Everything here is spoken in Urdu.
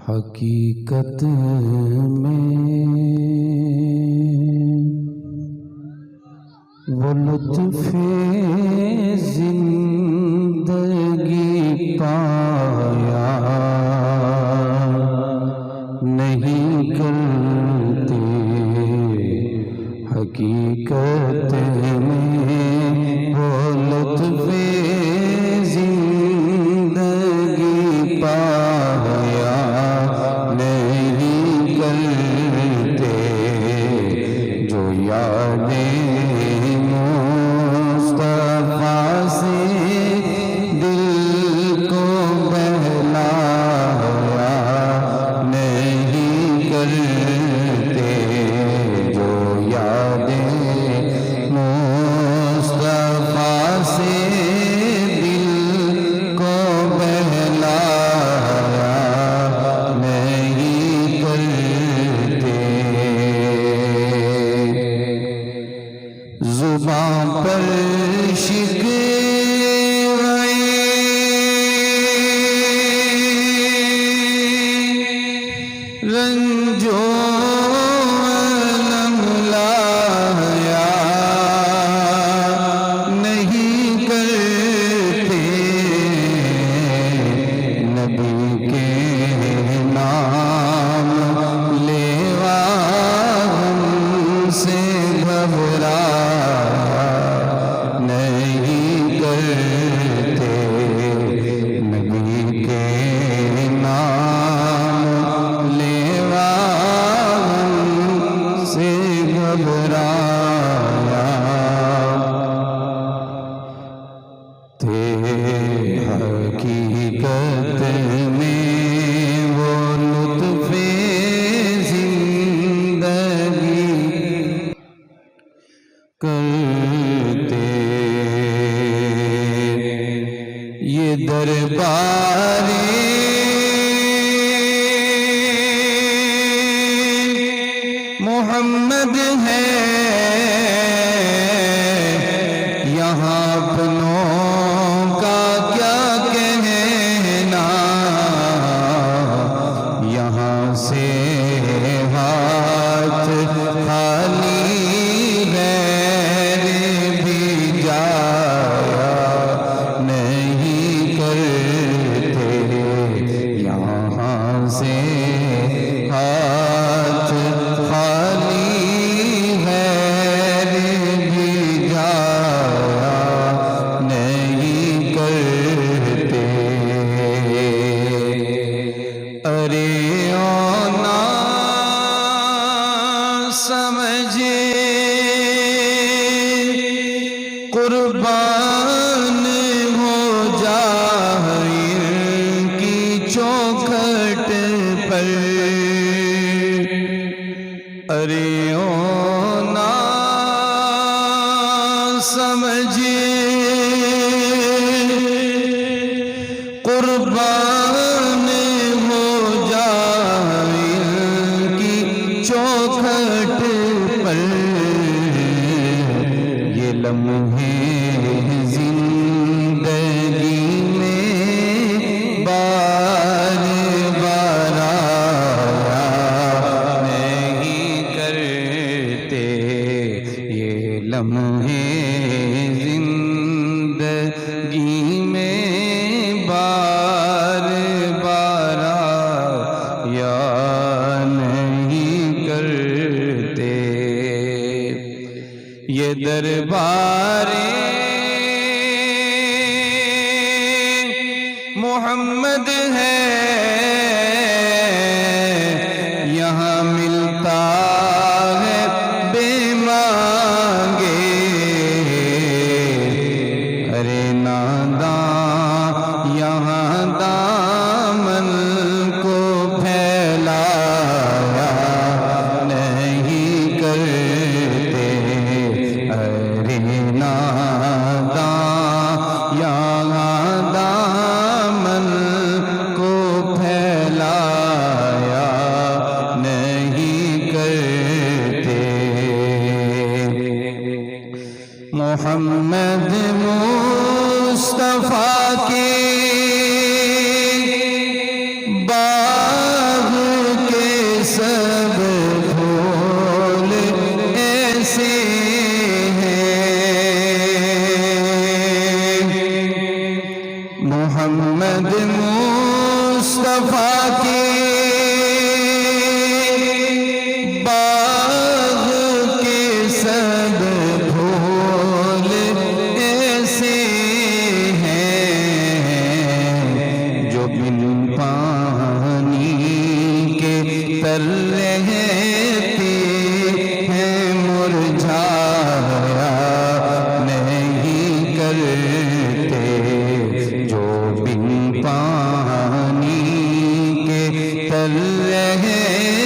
حقیقت میں وہ لطف زندگی پایا نہیں کرتے، حقیقت میں وہ لطف زندگی پایا نہیں کرتے، جو یادیں مصطفیٰ سے دل کو بہلایا نہیں کرتے، جو یادیں مصطفیٰ سے دل کو بہلایا نہیں کرتے۔ زبان پر رنج و الم لایا نہیں کرتے، نبی کے نام لیوا ہم سے گھبرایا نہیں کرتے، نبی کے نام سے گھبرایا تھے، حقیقت میں وہ لطف زندگی کرتے۔ یہ دربار محمد ہے، یہاں اپنوں کا کیا کہنا، یہاں سے ہاتھ خالی غیر بھی جایا نہیں کرتے، یہاں سے ہاتھ خالی غیر بھی جایا نہیں کرتے۔ ارے اونا سمجھے قربان ہو جائے ان کی چوکھٹ پر، ارے اونا سمجھے قربان ہو جائے ان کی چوکھٹ پر، یہ لمحے زندگی میں بار بار آیا نہیں کرتے، یہ لمحے زندگی میں بار بار آیا نہیں کرتے۔ یہ دربار محمد ہے، یہاں ملتا ہے بے مانگے، ارے ناداں یہاں دامن کو پھیلایا نہیں کرتے، ارے ناداں یہاں دامن کو پھیلایا نہیں کرتے۔ محمد مصطفیٰ کے باغ کے باغ کے سب پھول ایسے ہیں جو بن پانی کے تر رہتے ہیں، مرجھایا نہیں کرتے، جو بن پانی کے تر رہتے